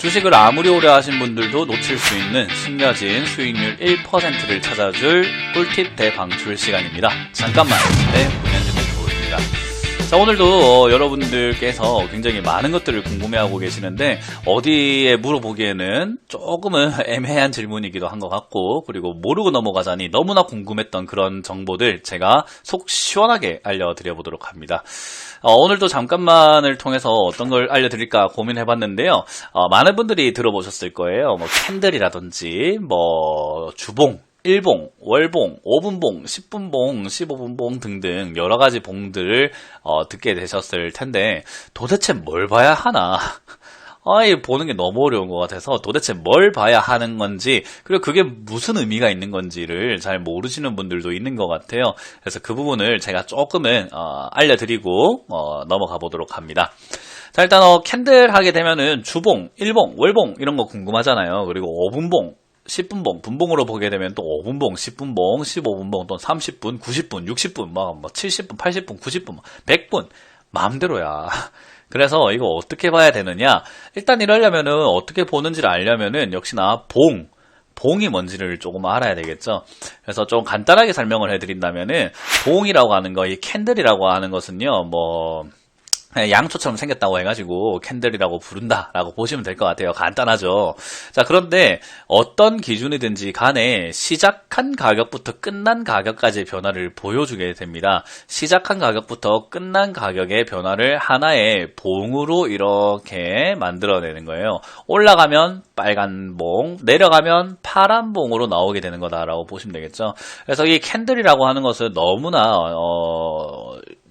주식을 아무리 오래 하신 분들도 놓칠 수 있는 숨겨진 수익률 1%를 찾아줄 꿀팁 대방출 시간입니다. 잠깐만, 네, 문현준 대표입니다. 자, 오늘도 여러분들께서 굉장히 많은 것들을 궁금해하고 계시는데 어디에 물어보기에는 조금은 애매한 질문이기도 한 것 같고, 그리고 모르고 넘어가자니 너무나 궁금했던 그런 정보들 제가 속 시원하게 알려드려 보도록 합니다. 오늘도 잠깐만을 통해서 어떤 걸 알려드릴까 고민해봤는데요. 많은 분들이 들어보셨을 거예요. 뭐 캔들이라든지 뭐 주봉, 일봉, 월봉, 5분봉, 10분봉, 15분봉 등등 여러 가지 봉들을 듣게 되셨을 텐데 도대체 뭘 봐야 하나? 보는 게 너무 어려운 것 같아서 도대체 뭘 봐야 하는 건지, 그리고 그게 무슨 의미가 있는 건지를 잘 모르시는 분들도 있는 것 같아요. 그래서 그 부분을 제가 조금은 알려드리고 넘어가 보도록 합니다. 자, 일단 캔들 하게 되면은 주봉, 일봉, 월봉 이런 거 궁금하잖아요. 그리고 5분봉, 10분봉, 분봉으로 보게 되면 또 5분봉, 10분봉, 15분봉, 또 30분, 90분, 60분, 뭐 70분, 80분, 90분, 100분 마음대로야. 그래서 이거 어떻게 봐야 되느냐? 일단 이러려면은 어떻게 보는지를 알려면은 역시나 봉이 뭔지를 조금 알아야 되겠죠. 그래서 좀 간단하게 설명을 해드린다면은 봉이라고 하는 거, 이 캔들이라고 하는 것은요, 뭐 양초처럼 생겼다고 해가지고 캔들이라고 부른다라고 보시면 될 것 같아요. 간단하죠. 자, 그런데 어떤 기준이든지 간에 시작한 가격부터 끝난 가격까지의 변화를 보여주게 됩니다. 시작한 가격부터 끝난 가격의 변화를 하나의 봉으로 이렇게 만들어내는 거예요. 올라가면 빨간 봉, 내려가면 파란 봉으로 나오게 되는 거다라고 보시면 되겠죠. 그래서 이 캔들이라고 하는 것은 너무나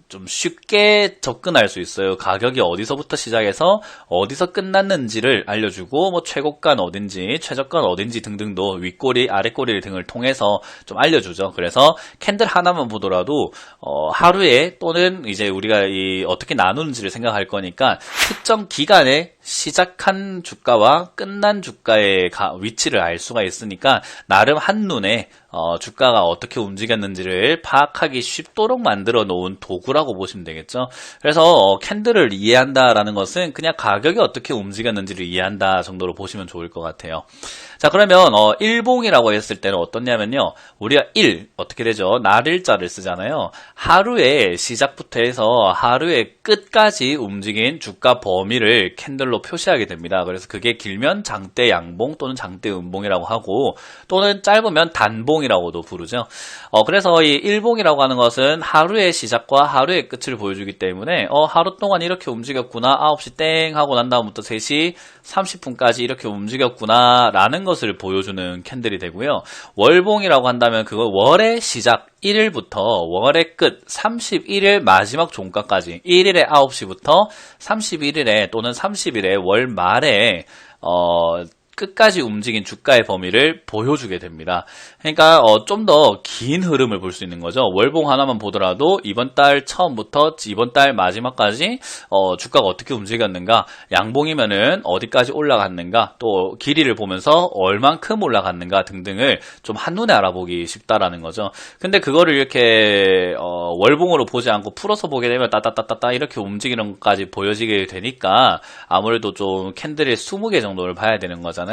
좀 쉽게 접근할 수 있어요. 가격이 어디서부터 시작해서 어디서 끝났는지를 알려주고, 뭐 최고가는 어딘지, 최저가는 어딘지 등등도 윗꼬리, 아랫꼬리 등을 통해서 좀 알려주죠. 그래서 캔들 하나만 보더라도 하루에, 또는 이제 우리가 어떻게 나누는지를 생각할 거니까 특정 기간에 시작한 주가와 끝난 주가의 위치를 알 수가 있으니까 나름 한눈에 주가가 어떻게 움직였는지를 파악하기 쉽도록 만들어 놓은 도구라고 보시면 되겠죠. 그래서 캔들을 이해한다라는 것은 그냥 가격이 어떻게 움직였는지를 이해한다 정도로 보시면 좋을 것 같아요. 자, 그러면 일봉이라고 했을 때는 어떻냐면요, 우리가 어떻게 되죠? 날일자를 쓰잖아요. 하루의 시작부터 해서 하루의 끝까지 움직인 주가 범위를 캔들로 표시하게 됩니다. 그래서 그게 길면 장대 양봉 또는 장대 음봉이라고 하고, 또는 짧으면 단봉이라고도 부르죠. 그래서 이 일봉이라고 하는 것은 하루의 시작과 하루의 끝을 보여주기 때문에 하루 동안 이렇게 움직였구나, 9시 땡 하고 난 다음부터 3시 30분까지 이렇게 움직였구나 라는 것을 보여주는 캔들이 되고요. 월봉이라고 한다면 그거 월의 시작 1일부터 월의 끝 31일 마지막 종가까지, 1일에 9시부터 31일에 또는 30일에 월 말에 끝까지 움직인 주가의 범위를 보여주게 됩니다. 그러니까 좀 더 긴 흐름을 볼 수 있는 거죠. 월봉 하나만 보더라도 이번 달 처음부터 이번 달 마지막까지 주가가 어떻게 움직였는가, 양봉이면은 어디까지 올라갔는가, 또 길이를 보면서 얼만큼 올라갔는가 등등을 좀 한눈에 알아보기 쉽다라는 거죠. 근데 그거를 이렇게 월봉으로 보지 않고 풀어서 보게 되면 따따따따따 이렇게 움직이는 것까지 보여지게 되니까 아무래도 좀 캔들의 20개 정도를 봐야 되는 거잖아요.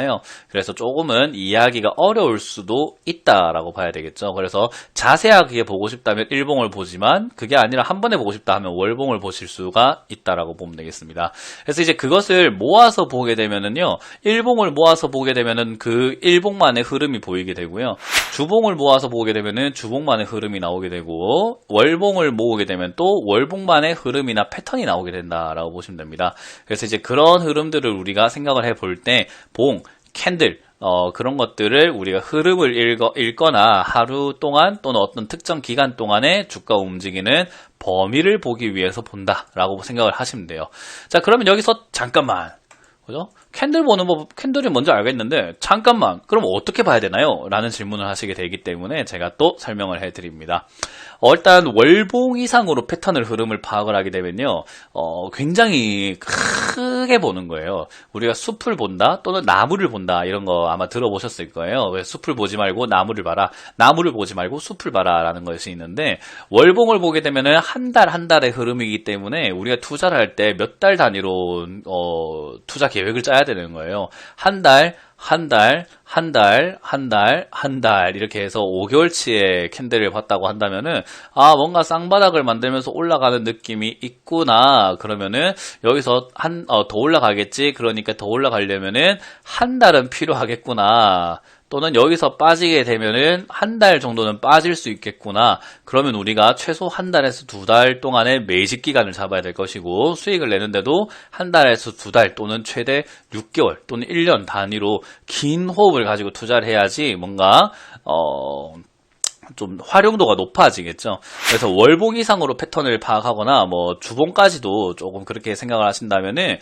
그래서 조금은 이해하기가 어려울 수도 있다라고 봐야 되겠죠. 그래서 자세하게 보고 싶다면 일봉을 보지만, 그게 아니라 한 번에 보고 싶다 하면 월봉을 보실 수가 있다라고 보면 되겠습니다. 그래서 이제 그것을 모아서 보게 되면은요, 일봉을 모아서 보게 되면은 그 일봉만의 흐름이 보이게 되고요, 주봉을 모아서 보게 되면은 주봉만의 흐름이 나오게 되고, 월봉을 모으게 되면 또 월봉만의 흐름이나 패턴이 나오게 된다라고 보시면 됩니다. 그래서 이제 그런 흐름들을 우리가 생각을 해볼 때 봉, 캔들, 그런 것들을 우리가 흐름을 읽거나 하루 동안 또는 어떤 특정 기간 동안에 주가 움직이는 범위를 보기 위해서 본다라고 생각을 하시면 돼요. 자, 그러면 여기서 잠깐만, 그죠? 캔들 보는 법, 캔들이 뭔지 알겠는데 잠깐만, 그럼 어떻게 봐야 되나요? 라는 질문을 하시게 되기 때문에 제가 또 설명을 해드립니다. 일단 월봉 이상으로 패턴을 흐름을 파악을 하게 되면요, 굉장히 크게 보는 거예요. 우리가 숲을 본다 또는 나무를 본다 이런 거 아마 들어보셨을 거예요. 숲을 보지 말고 나무를 봐라, 나무를 보지 말고 숲을 봐라 라는 것이 있는데, 월봉을 보게 되면은 한 달 한 달의 흐름이기 때문에 우리가 투자를 할 때 몇 달 단위로 투자 계획을 짜야 봐야 되는 거예요. 한 달, 한 달, 한 달, 한 달, 한 달 이렇게 해서 5개월치의 캔들을 봤다고 한다면은 아 뭔가 쌍바닥을 만들면서 올라가는 느낌이 있구나. 그러면은 여기서 더 올라가겠지. 그러니까 더 올라가려면은 한 달은 필요하겠구나. 또는 여기서 빠지게 되면은 한 달 정도는 빠질 수 있겠구나. 그러면 우리가 최소 한 달에서 두 달 동안의 매직 기간을 잡아야 될 것이고 수익을 내는데도 한 달에서 두 달 또는 최대 6개월 또는 1년 단위로 긴 호흡을 가지고 투자를 해야지 뭔가 좀 활용도가 높아지겠죠. 그래서 월봉 이상으로 패턴을 파악하거나 뭐 주봉까지도 조금 그렇게 생각을 하신다면은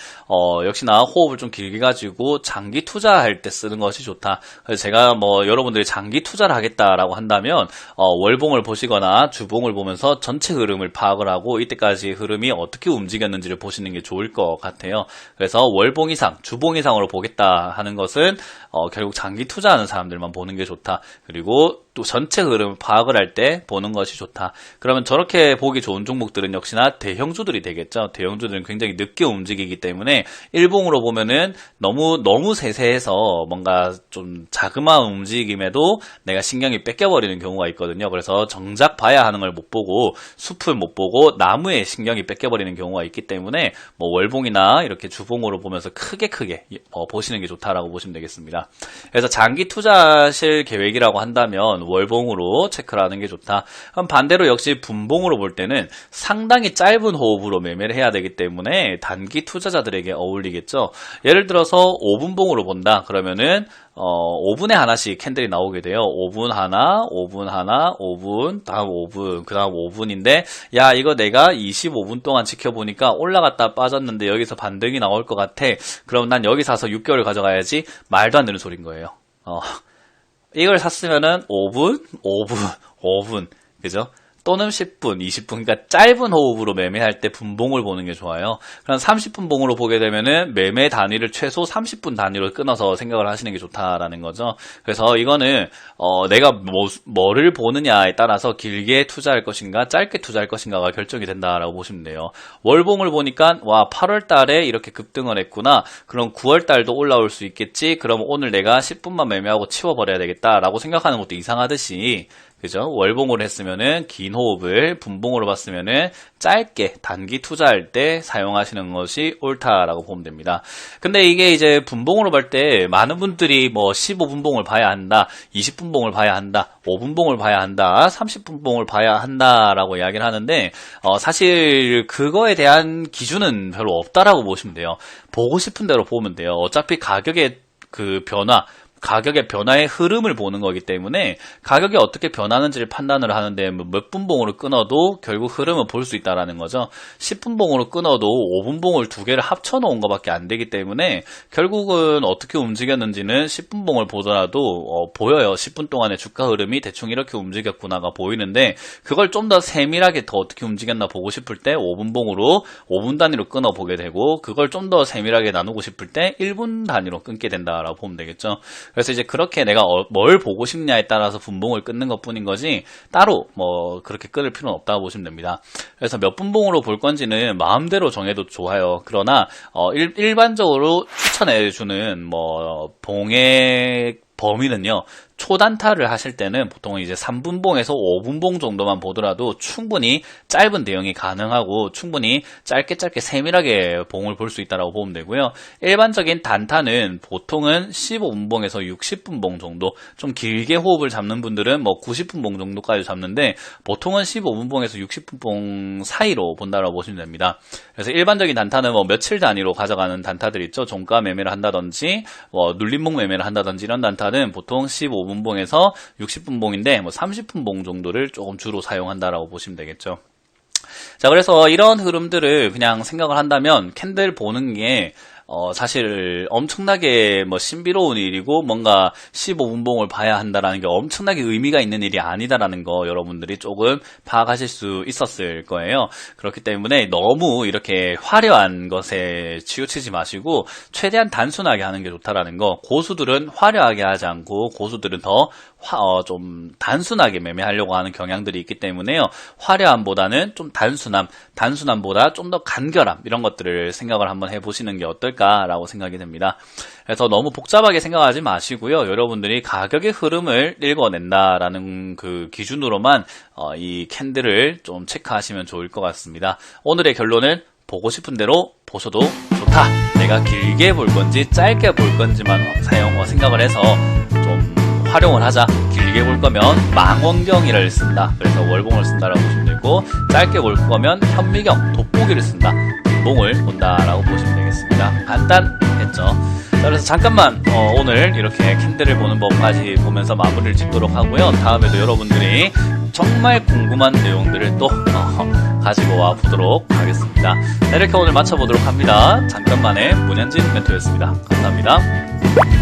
역시나 호흡을 좀 길게 가지고 장기 투자할 때 쓰는 것이 좋다. 그래서 제가 뭐 여러분들이 장기 투자를 하겠다라고 한다면 월봉을 보시거나 주봉을 보면서 전체 흐름을 파악을 하고 이때까지 흐름이 어떻게 움직였는지를 보시는 게 좋을 것 같아요. 그래서 월봉 이상, 주봉 이상으로 보겠다 하는 것은 결국 장기 투자하는 사람들만 보는 게 좋다. 그리고 또 전체 흐름 파악을 할 때 보는 것이 좋다. 그러면 저렇게 보기 좋은 종목들은 역시나 대형주들이 되겠죠. 대형주들은 굉장히 늦게 움직이기 때문에 일봉으로 보면은 너무 세세해서 뭔가 좀 자그마한 움직임에도 내가 신경이 뺏겨버리는 경우가 있거든요. 그래서 정작 봐야 하는 걸 못 보고 숲을 못 보고 나무에 신경이 뺏겨버리는 경우가 있기 때문에 뭐 월봉이나 이렇게 주봉으로 보면서 크게 보시는 게 좋다라고 보시면 되겠습니다. 그래서 장기 투자하실 계획이라고 한다면 월봉으로 체크를 하는 게 좋다. 그럼 반대로 역시 분봉으로 볼 때는 상당히 짧은 호흡으로 매매를 해야 되기 때문에 단기 투자자들에게 어울리겠죠. 예를 들어서 5분봉으로 본다. 그러면은 5분에 하나씩 캔들이 나오게 돼요. 5분 하나, 5분 하나, 5분, 다음 5분, 그 다음 5분인데 야 이거 내가 25분 동안 지켜보니까 올라갔다 빠졌는데 여기서 반등이 나올 것 같아. 그럼 난 여기 사서 6개월 가져가야지. 말도 안 되는 소린 거예요. 이걸 샀으면은 5분, 그죠? 또는 10분, 20분, 그러니까 짧은 호흡으로 매매할 때 분봉을 보는 게 좋아요. 그럼 30분 봉으로 보게 되면은 매매 단위를 최소 30분 단위로 끊어서 생각을 하시는 게 좋다라는 거죠. 그래서 이거는 내가 뭐를 보느냐에 따라서 길게 투자할 것인가, 짧게 투자할 것인가가 결정이 된다라고 보시면 돼요. 월봉을 보니까 와 8월 달에 이렇게 급등을 했구나. 그럼 9월 달도 올라올 수 있겠지. 그럼 오늘 내가 10분만 매매하고 치워버려야 되겠다라고 생각하는 것도 이상하듯이. 그죠? 월봉으로 했으면은 긴 호흡을, 분봉으로 봤으면은 짧게 단기 투자할 때 사용하시는 것이 옳다라고 보면 됩니다. 근데 이게 이제 분봉으로 볼 때 많은 분들이 뭐 15분봉을 봐야 한다, 20분봉을 봐야 한다, 5분봉을 봐야 한다, 30분봉을 봐야 한다라고 이야기를 하는데 사실 그거에 대한 기준은 별로 없다라고 보시면 돼요. 보고 싶은 대로 보면 돼요. 어차피 가격의 그 가격의 변화의 흐름을 보는 거기 때문에 가격이 어떻게 변하는지를 판단을 하는데 몇 분봉으로 끊어도 결국 흐름을 볼 수 있다라는 거죠. 10분봉으로 끊어도 5분봉을 두 개를 합쳐 놓은 것밖에 안 되기 때문에 결국은 어떻게 움직였는지는 10분봉을 보더라도 보여요. 10분 동안의 주가 흐름이 대충 이렇게 움직였구나가 보이는데 그걸 좀 더 세밀하게 더 어떻게 움직였나 보고 싶을 때 5분봉으로 5분 단위로 끊어 보게 되고 그걸 좀 더 세밀하게 나누고 싶을 때 1분 단위로 끊게 된다라고 보면 되겠죠. 그래서 이제 그렇게 내가 뭘 보고 싶냐에 따라서 분봉을 끊는 것 뿐인 거지 따로 뭐 그렇게 끊을 필요는 없다고 보시면 됩니다. 그래서 몇 분봉으로 볼 건지는 마음대로 정해도 좋아요. 그러나 일반적으로 추천해주는 뭐 봉의 범위는요. 초단타를 하실 때는 보통 이제 3분봉에서 5분봉 정도만 보더라도 충분히 짧은 대응이 가능하고 충분히 짧게 세밀하게 봉을 볼 수 있다고 보면 되고요. 일반적인 단타는 보통은 15분봉에서 60분봉 정도 좀 길게 호흡을 잡는 분들은 뭐 90분봉 정도까지 잡는데 보통은 15분봉에서 60분봉 사이로 본다라고 보시면 됩니다. 그래서 일반적인 단타는 뭐 며칠 단위로 가져가는 단타들 있죠. 종가 매매를 한다든지 뭐 눌림목 매매를 한다든지 이런 단타는 보통 15분봉에서 60분봉인데 뭐 30분봉 정도를 조금 주로 사용한다라고 보시면 되겠죠. 자, 그래서 이런 흐름들을 그냥 생각을 한다면 캔들 보는 게 사실 엄청나게 뭐 신비로운 일이고 뭔가 15분봉을 봐야 한다라는 게 엄청나게 의미가 있는 일이 아니다라는 거 여러분들이 조금 파악하실 수 있었을 거예요. 그렇기 때문에 너무 이렇게 화려한 것에 치우치지 마시고 최대한 단순하게 하는 게 좋다라는 거. 고수들은 화려하게 하지 않고 고수들은 더 좀 단순하게 매매하려고 하는 경향들이 있기 때문에요. 화려함보다는 좀 단순함보다 좀 더 간결함 이런 것들을 생각을 한번 해보시는 게 어떨까 않을까라고 생각이 됩니다. 그래서 너무 복잡하게 생각하지 마시고요. 여러분들이 가격의 흐름을 읽어낸다라는 그 기준으로만 이 캔들을 좀 체크하시면 좋을 것 같습니다. 오늘의 결론은 보고 싶은 대로 보셔도 좋다. 내가 길게 볼 건지 짧게 볼 건지만 생각을 해서 좀 활용을 하자. 길게 볼 거면 망원경이를 쓴다. 그래서 월봉을 쓴다라고 보시면 되고, 짧게 볼 거면 현미경, 돋보기를 쓴다. 봉을 본다라고 보시면 되겠습니다. 간단했죠. 자, 그래서 잠깐만 오늘 이렇게 캔들을 보는 법까지 보면서 마무리를 짓도록 하고요. 다음에도 여러분들이 정말 궁금한 내용들을 또 가지고 와 보도록 하겠습니다. 자, 이렇게 오늘 마쳐보도록 합니다. 잠깐만의 문현진 멘토였습니다. 감사합니다.